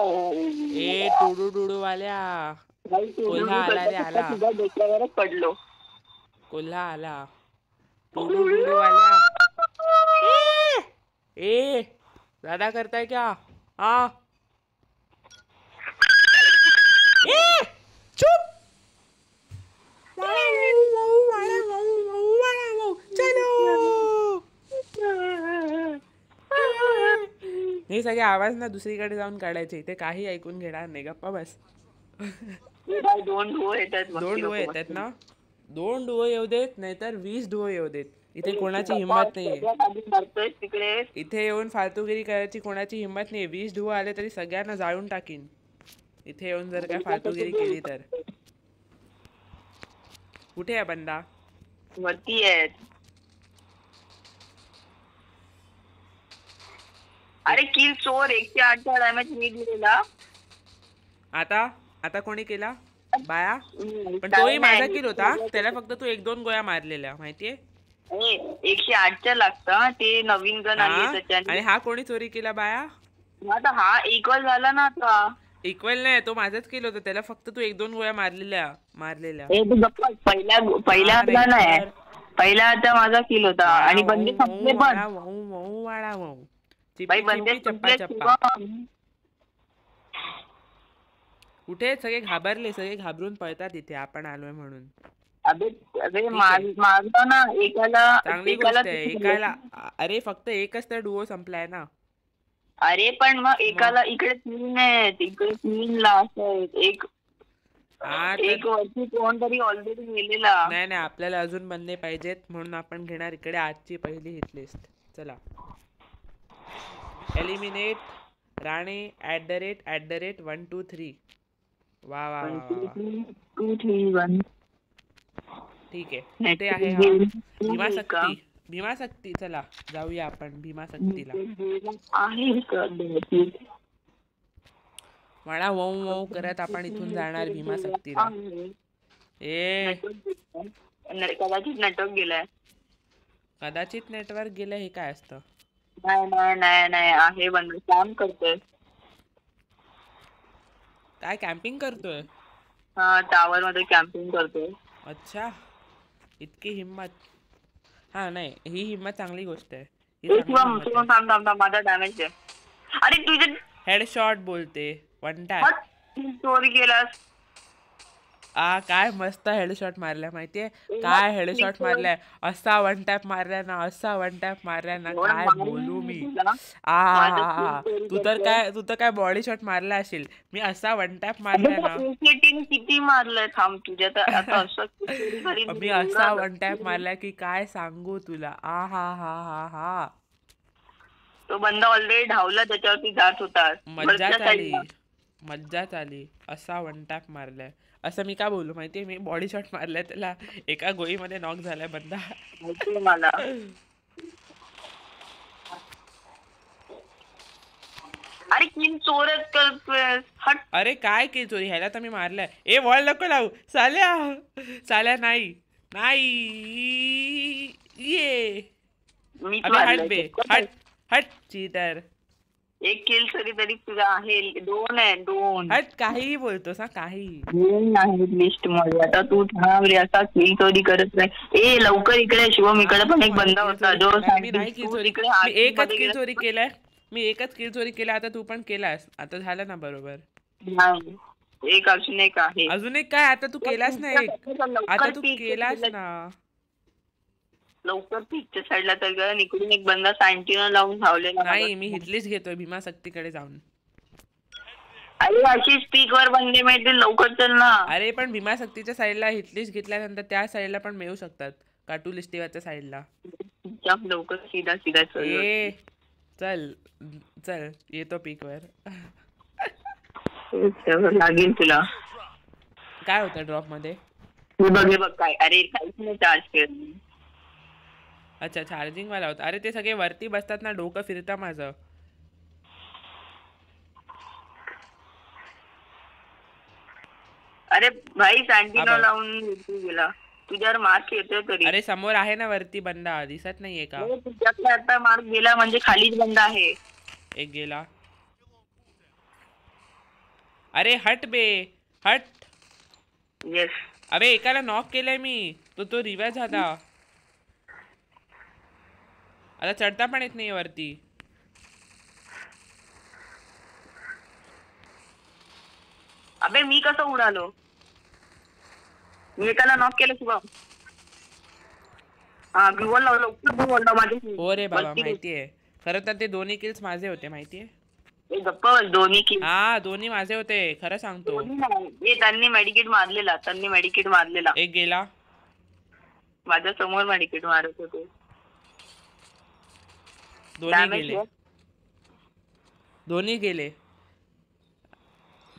ए टुडू टुडू वाल्या, कोल्हा आला रे आला, डोक्यावरच पडलो. कोल्हा आला, टुडू टुडू वाल्या. ए दादा करताय क्या? हाँ चुप. चलो हे सगळे आवाज ना दुसरीकडे जाऊन काढायचे, इथे काही ऐकून घेणार नाही. गप्पा बस. दोन डुओ येतात ना, 2 डुओ येऊ देत नाहीतर 20 डुओ येऊ देत. इथे कोणाची हिंमत नाहीये, तिकडे इथे येऊन फालतूगिरी करायची कोणाची हिंमत नाही. 20 डुओ आले तरी सगळ्यांना जाळून टाकीन इथे येऊन जर काय फालतूगिरी केली तर. कुठे आहे बंदा? वरती आहेत. अरे किल चोर 108 डॅमेज मी दिलेला. आता कोणी केला? बाया. पण तोही माझा किल होता, त्याला फक्त तू 1-2 गोळ्या मारलेल्या माहितीये. 108 लागतं ते नवीन गन आली त्याच्याने. आणि हा कोणी चोरी केला बाया? आता हा इक्वल झाला ना. आता इक्वल नाही, तो माझाच किल होता, त्याला फक्त तू 1-2 गोळ्या मारलेल्या. पहिला आता माझा किल होता आणि बंदे संपले पण. बंदे चप्पा. कुठे सगळे घाबरले, सगळे घाबरून पळतात इथे आपण आलोय म्हणून. अबे मारलं ना एकाला. चांगली गोष्ट आहे एकाला. अरे फक्त एकच तर डुओ संपलाय ना. अरे पण मग एकाला इकडे 3 आहेत, इकडे 3 लास्ट आहेत. एक वरती कोणतरी ऑलरेडी गेलेला. नाही आपल्याला अजून बंदे पाहिजेत म्हणून आपण घेणार इकडे आजची पहिली हिट लिस्ट. चला एलिमिनेट राणे @1 2 3. वा वा 2 3 1. ठीक आहे. ते आहे भीमाशक्ती. चला जाऊया आपण भीमाशक्तीला. म्हणा वौ करत आपण इथून जाणार भीमाशक्तीला. कदाचित नेटवर्क गेलं. हे काय असतं? नाही आहे बंद. काम करतोय. काय कॅम्पिंग करतोय? हा टावर मध्ये कॅम्पिंग करतोय. अच्छा इतकी हिम्मत. हा नाही ही हिम्मत चांगली गोष्ट आहे. माझा डॅमेज आहे. अरे तुझे हेडशॉट बोलते. 1 टॅप चोरी केलास. काय मस्त हेडशॉट मारलाय माहितीये. काय हेडशॉट मारलाय. असा 1 टॅप मारलाय ना, काय बोलू मी. तू तर काय बॉडी शॉट मारला असेल. मी असा 1 टॅप मारलाय ना. किती मारलाय थांब तुझ्या मी असा 1 टॅप मारलाय की काय सांगू तुला. हा तो बंदा ऑलरेडी धावला, त्याच्यावरती जात होता. मज्जाच आली. असा 1 टॅप मारलाय. असं मी काय बोलू माहितीये. मी बॉडी शॉट मारलाय त्याला, एका गोळीमध्ये नॉक झालाय बंदा. मला अरे किल चोरच करतोय. हट. अरे काय किल चोरी? ह्याला तर मी मारलाय. ए वॉल नको लावू साल्या. नाही ये हट बे हट चीटर. एक किल तरी तुझा आहे. 2 आहे. 2 हट. काहीही बोलतोस ना, काही लिस्ट मध्ये. आता तू थांब रे. असा किल चोरी करत नाही. ए लवकर इकडे शिवम. इकडे पण एक बंदा होता जो मी एकच किल चोरी केला. आता तू पण केलास. आता झालं ना बरोबर. एक अजून एक आहे. अजून एक काय? आता तू केलास ना एक. आता तू केलास ना. लवकर पीकच्या साईडला तर इकडून एक बंदा सँटिनो लावून धावलेला. नाही मी हिटलीच घेतोय भीमाशक्तीकडे जाऊन. अरे अशीच पीक वर बंदे मिळतील. लवकर चल ना. अरे पण भीमाशक्तीच्या साईडला हिटलीस्ट घेतल्यानंतर त्या साईडला पण मिळू शकतात. काटू लिस्टिवाच्या साईडला. लवकर सीधा चल येतो पीक वर. लागेल तुला. काय होतं ड्रॉप मध्ये? बघ काय. अरे काहीच नाही चार्ज केलं. अच्छा चार्जिंग वाला होता. अरे ते सगळे वरती बसतात ना, डोकं फिरतं माझं. अरे भाई सँटिनो लावून गेला. तुझ्यावर मार्क येतोय तरी. अरे समोर आहे ना वरती बंदा, दिसत नाहीये का? तुझ्याकडे आता मार्क गेला म्हणजे खालीच बंदा आहे. एक गेला. अरे हट बे, हट. येस. अबे एकाला नॉक केलंय मी, तो रिवाइव झाला. आता चढता पण येत नाही वरती. अबे मी कसं उडालो? मी एकाला नॉक केलं शुभम. हा ग्लुवॉल लावलं, ग्लुवॉल लाव माझ्या. हो रे बाबा माहितीये. खरं तर ते दोन्ही किल्स माझे होते माहितीये. गप्प बस. दोन्ही किल. हा दोन्ही माझे होते, खरं सांगतो. त्यांनी मेडिकेट मारलेला. एक गेला. माझ्या समोर मेडिकेट मारत होते. दोन्ही गेले.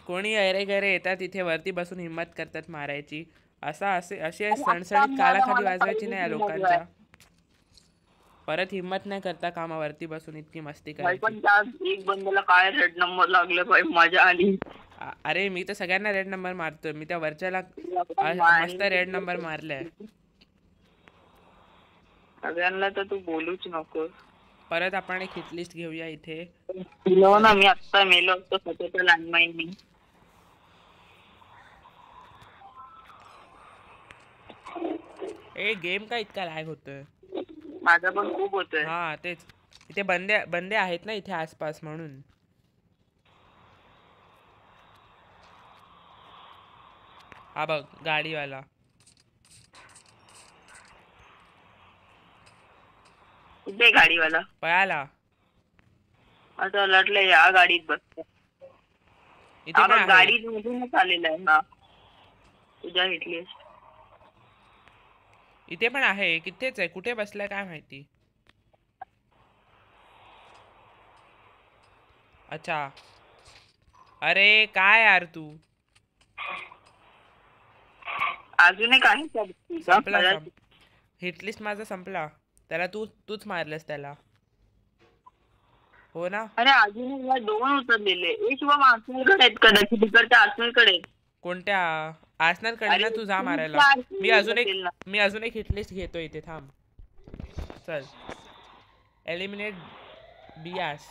कोणी गैरे येतात तिथे वरती बसून हिंमत करतात मारायची. अशी सणसणीत कालाखाली वाजवायची नाही या लोकांच्या. परत हिंमत नाही करता कामावरती बसून इतकी मस्ती करायची. एक बंदाला काय रेड नंबर लागले भाई, मजा आली. अरे मी तर सगळ्यांना रेड नंबर मारतोय. मी त्या वरच्याला मस्त रेड नंबर मारलाय. सगळ्यांना तर तू बोलूच नको. परत आपण एक हिट लिस्ट घेऊया इथे. ना मी आता मेलो असतो स्वतःच्या लँडमाईन मी. गेम का इतका लॅग होतोय? माझा पण खूप होतोय. हा तेच. इथे बंदे आहेत ना इथे आसपास म्हणून. हा बघ गाडीवाला. कुठे गाडीवाला? पळाला. आता लटलं या गाडीत बसतो. इथे पण गाडीत मधूनच आलेला आहे ना तुझ्या हिटलीस. इथे पण आहे. किथेच आहे, कुठे बसलाय काय माहिती. अच्छा. अरे काय यार तू. अजून एक आहे. संपला. हिटलिस्ट माझा संपला. त्याला तूच मारलंस त्याला. हो ना. अरे अजून 2 उचललेले. शिवम आर्सेनलकडे आहेत कदाचित. तिकडच्या आर्सेनलकडे. कोणत्या आर्सेनलकडे ना? तू जा मारायला. मी अजून एक हिटलिस्ट घेतो इथे. थांब. चल. एलिमिनेट बियास.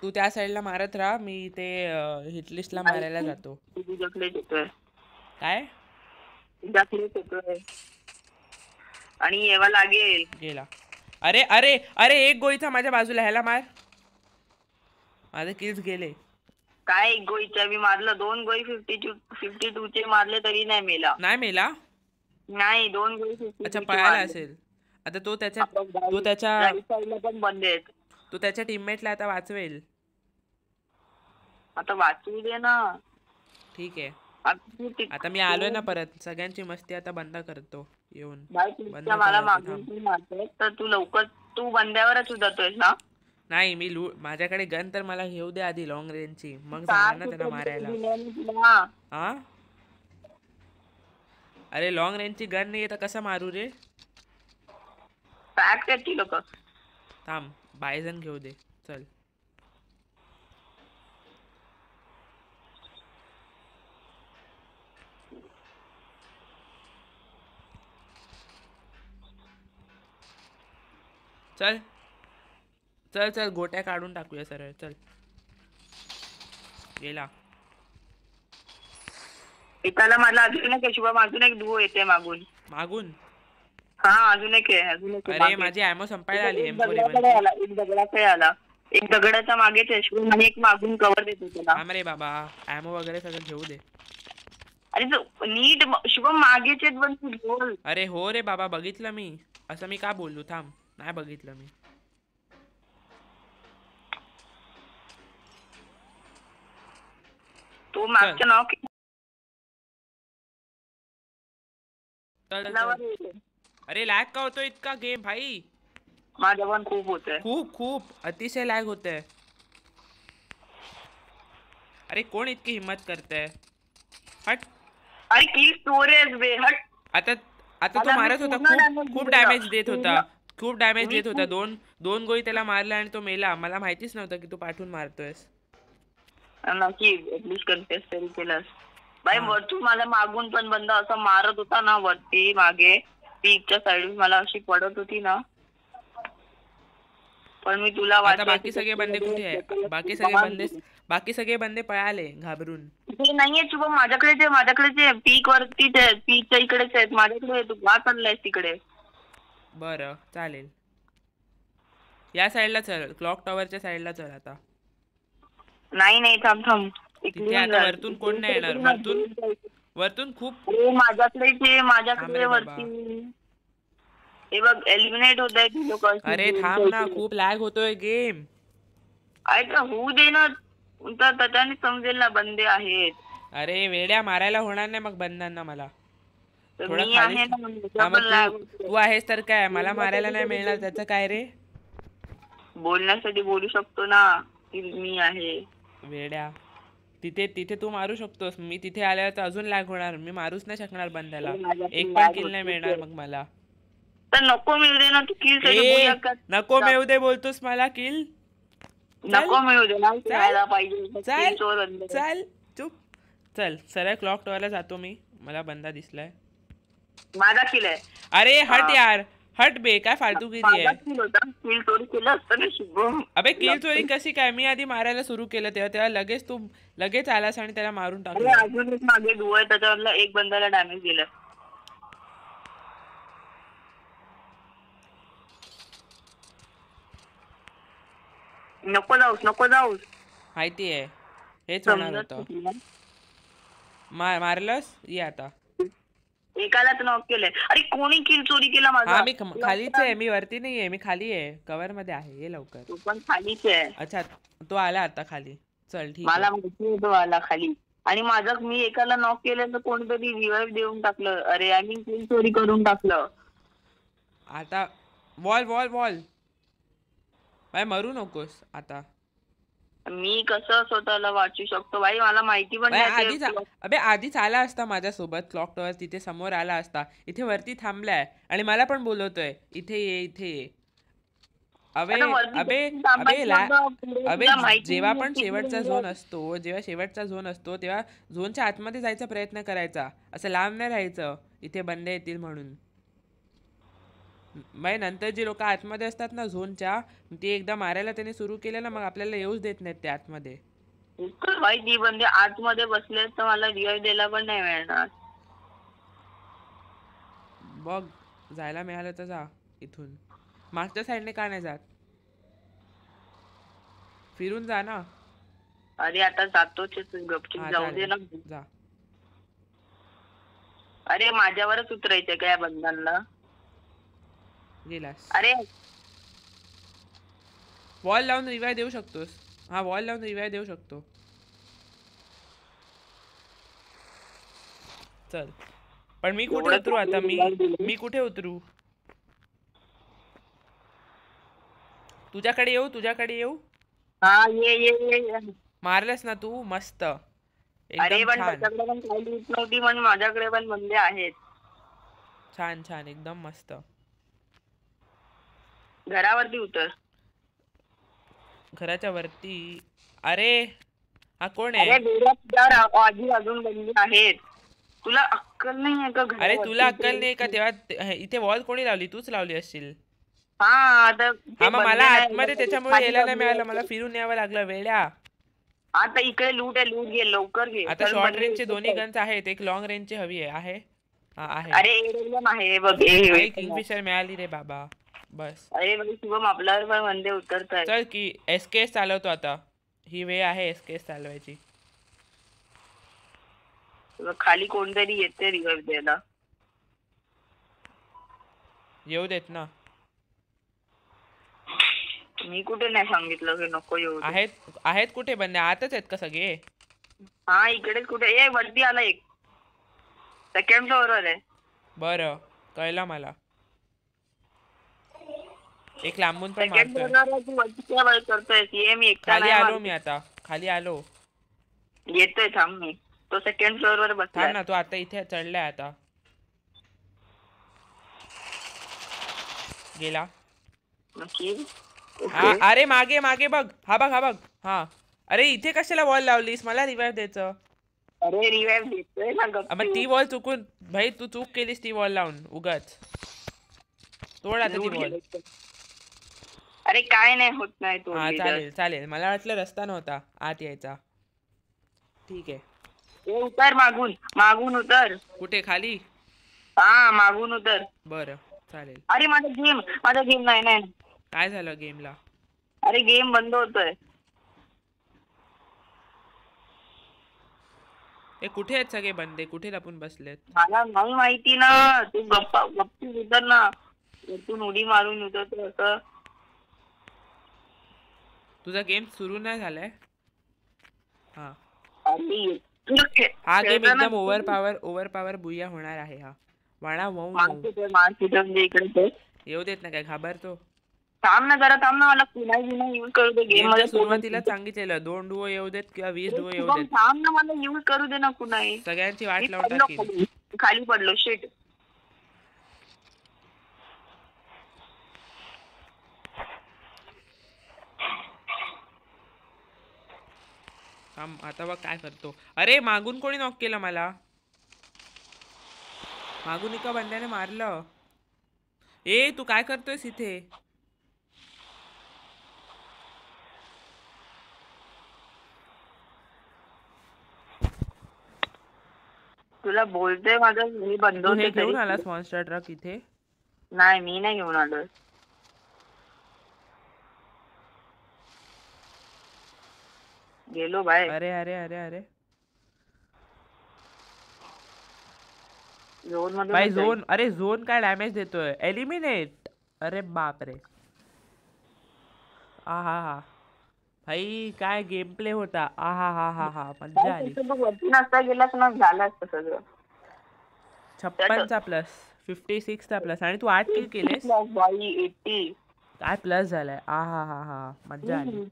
तू त्या साईडला मारत राहा. मी ते हिटलिस्टला मारायला जातो. काय आणि येवा लागेल. गेला. अरे अरे अरे एक गोळीचा माझ्या बाजूला. ह्याला मार. माझे किल्स गेले. काय एक गोळीच्या? मी मारलं 2 गोळी 52 चे मारले तरी नाही मेला. नाही 2 गोळी. अच्छा पळायला असेल. आता तो त्याच्या पण बंद आहेत. तो त्याच्या टीममेटला आता वाचवेल. आता वाचू दे ना. ठीक आहे. आता मी आलोय ना परत. सगळ्यांची मस्ती आता बंद करतो येऊन. मला मागून मारतोय तर तू लवकर तू बंद्यावरच उतरतोयस ना? नाही मी माझ्याकडे गन तर मला घेऊ दे आधी लॉंग रेंजची. मग जाणार ना त्यांना मारायला. हा अरे लॉंग रेंजची गन नाही तर कसं मारू रे? पॅक आहेत ती लोक. थांब बायजन घेऊ दे. चल. चल चल चल गोट्या काढून टाकूया सरळ. चल. गेला. एकाला मारला. अजून एक शुभम. अजून एक दुओ येते मागून. हा अजून एक आहे. अरे माझी एमो संपायला आली. एक दगडाकडे आला. एक दगडाच्या मागेच आहे शुभम आणि एक मागून कव्हर देतो त्याला. रे बाबा एमो वगैरे सगळं घेऊ दे. अरे नीट शुभम मागेच आहेत पण तू बोल. अरे हो रे बाबा बघितलं मी. असं मी का बोलू? थांब. नाही बघितलं मी. तो मागच्या नॉक. अरे लॅग का होतो इतका गेम भाई? माझा पण खूप होतोय. खूप अतिशय लॅग होतोय. अरे कोण इतकी हिम्मत करतंय? हट. अरे की स्टोरेज बे हट. आता तो मारत होता. खूप डॅमेज देत होता. दोन गोळी त्याला मारल्या आणि तो मेला. मला माहितीच नव्हतं की तू पाठवून मारतोयस. नक्की ऍटलीस्ट कन्फेस तरी केलंस बाई. वरतून मला मागून पण बंद असं मारत होता ना वरती मागे. पीकच्या साईड मला अशी पडत होती ना. पण मी तुला आता बाकी सगळे बंदे कुठे आहे? बाकी सगळे बंदे पळाले घाबरून. ते नाहीये शुभम, माझ्याकडेच पीक वरतीच आहे, पीकच्या इकडेच आहेत माझ्याकडे. तू का चाललायस तिकडे? बरं चालेल, या साईडला चल, क्लॉक टॉवरच्या साईडला चल आता. नाही थांब तिथे आता वरतून कोण नाही येणार. वरतून खूप माझ्याकडे वरती हे बघ एलिमिनेट होत आहे ती लोक. अरे थांब ना, खूप लॅग होतोय गेम. ऐका होऊ दे ना, त्याच्याने समजेल ना बंदे आहेत. अरे वेड्या, मारायला होणार नाही मग बंदांना. मला थोडं मी आहे ना, तू आहेस तर काय, मला मारायला नाही मिळणार त्याचं काय रे? बोलण्यासाठी बोलू शकतो ना की मी आहे. वेड्या, तिथे तू मारू शकतोस, मी तिथे आल्यावर तर अजून लॅग होणार, मी मारूच नाही शकणार बंदाला. एक पण किल नाही मिळणार मग मला. तर नको मिळू दे ना, तू किल नको मिळू दे बोलतोस मला किल. नको मिळू दे ना, खेळायला पाहिजे. चल चुप, चल सरळ क्लॉक टॉवरला जातो मी. मला बंदा दिसलाय, माझा किल आहे. अरे हट यार, हट बे, काय फालतूगिरी आहे. किल चोरी केलं असतं ना शुभम. अबे किल चोरी कशी काय? मी आधी मारायला सुरू केलं तेव्हा लगेच तू आलास आणि त्याला मारून टाकलं. अजून एक मागे डुओ आहे, त्याच्यावरला एक बंदाला डॅमेज दिलं. नको जाऊस माहिती आहे, हेच होणार होतं. मारलंस ये आता. एकालाच नॉक केलंय. अरे कोणी किल चोरी केला माझा? मी खालीच आहे, मी वरती नाहीये, मी खाली आहे, कव्हर मध्ये आहे. ये लवकर. तू पण खालीच आहे. अच्छा, तो आला आता खाली. चल ठीक, मला माहिती आहे तो आला खाली. आणि मी एकाला नॉक केलं तर कोणतरी रिवाइव्ह देऊन टाकलं. अरे आय मीन किल चोरी करून टाकलं. आता वॉल बाय, मरू नकोस आता. मी कसं स्वतःला वाचू शकतो भाई, मला माहिती पण नाही. आधीच आला असता माझ्यासोबत क्लॉक टॉवर, तिथे समोर आला असता. इथे वरती थांबलाय आणि मला पण बोलवतोय इथे ये. अबे जेव्हा पण शेवटचा झोन असतो तेव्हा झोनच्या आतमध्ये जायचा प्रयत्न करायचा, असं लांब नाही राहायचं इथे बंदे येतील म्हणून. नंतर जी लोक आतमध्ये असतात ना झोनच्या, ते एकदा मारायला त्यांनी सुरू केलं ना, मग आपल्याला येऊच देत नाहीत ते आतमध्ये. भाई ती बंदे आतमध्ये बसले तर मला रिवाइव्ह द्यायला पण नाही मिळणार. बघ, जायला मिळालं तर जा इथून. मागच्या साईडने का नाही जात? फिरून जा ना. अरे आता जातोच, गपचूप जाऊ दे ना. जा. अरे माझ्यावरच उतरायचं काय बंदांना? गेलास. अरे वॉल लावून रिवाइव्ह देऊ शकतोस. हा, वॉल लावून रिवाइव्ह देऊ शकतो. चल, पण मी कुठे उतरू आता? मी कुठे उतरू? तुझ्याकडे येऊ? हा ये. मारलंस ना तू, मस्त. अरे पण त्याच्याकडे पण काही लूट नव्हती, पण माझ्याकडे पण बंदे आहेत. छान एकदम मस्त. घरावरती उतर. घराच्या वरती? अरे हा कोण आहे? अजून बंदे आहेत. तुला अक्कल नाही आहे का? अरे तुला अक्कल नाही का? तेव्हा इथे वॉल कोणी लावली? तूच लावली असशील. हा मग मला आतमध्ये त्याच्यामुळे यायला नाही मिळालं, मला फिरून यावं लागलं. वेड्या, आता इकडे लूट घे, लवकर घे. आता शॉर्ट रेंजचे दोन्ही गन्स आहेत, एक लॉंग रेंजची हवी आहे. अरे एडब्ल्यूएम आहे बघ. किंगफिशर मिळाली रे बाबा, बस. अरे शुभम, आपल्यावर पण बंदे उतरतायत. चल की एसकेएस चालवतो आता. ही वेळ आहे एसकेएस चालवायची. खाली कोणतरी येते रिवाइव्ह द्यायला. येऊ देत ना. मी कुठे नाही सांगितलं की नको येऊ. आहेत कुठे बंदे? आतच आहेत का सगळे? हा इकडेच कुठे. वरती आला एक, सेकंड फ्लोअरवर आहे. बरं, कळलं मला. एक लांबून पण मारतोय. खाली आलो मी आता, खाली आलो. येतोय, थांब. मी तो सेकंड फ्लोअर वर बसलाय ना. तो आता इथे चढलाय. आता गेला. अरे मागे बघ. हा बघ. हा, अरे इथे कशाला वॉल लावलीस? मला रिवाइव्ह द्यायचं. अरे रिवाइव्ह देतोय ना. मग ती वॉल चुकून, भाई तू चूक केलीस ती वॉल लावून उगाच. तोड आता ती वॉल. अरे काय नाही होत नाही तो हा चालेल चालेल, मला वाटलं रस्ता नव्हता आत यायचा. ठीक आहे. उतर मागून, मागून उतर. कुठे खाली? हा मागून उतर. बरं चालेल. अरे माझा गेम नाही नाही. काय झालं गेमला? अरे गेम बंद होतोय. ए कुठे आहेत सगळे बंदे? कुठे लपून बसलेत? मला नाही माहिती ना. तू गप्पी उतर ना. वरतून उडी मारून उतरतो असं. तुझा गेम सुरू नाही झालाय? हा हा गेम एकदम ओव्हर पावर बुया होणार आहे हा. वाणा येऊ देत ना, काय घाबरतो? थांब ना जरा, थांब ना, मला पुन्हा यूज करू दे गेम मध्ये. सुरुवातीला सांगितलेलं 2 डुओ येऊ देत किंवा 20 डुओ येऊ देत. थांब ना, मला यूज करू दे ना पुन्हा. सगळ्यांची वाट लावून टाकील. खाली पडलो शिट. आता बघ काय करतो. अरे मागून कोणी नॉक केलं मला? मागून एका बंद्याने मारलं. ए तू काय करतोयस इथे? तुला बोलते माझं मी बंद होते. हे घेऊन आलास मॉन्स्टर ट्रक इथे? नाही मी नाही घेऊन आलो. गेलो बाय. अरे अरे अरे अरे झोन मध्ये भाई झोन. अरे झोन काय डॅमेज देतोय? एलिमिनेट. अरे बाप रे. आहा हा भाई काय गेम प्ले होता. आहा हा हा हा मज्जा आली. वरती नसता गेलास ना झालं असतं सगळं. 56चा प्लस, 56चा प्लस, आणि तू 8 किल केलेस. बाई 80 काय प्लस झालाय. आहा हा हा मज्जा आली.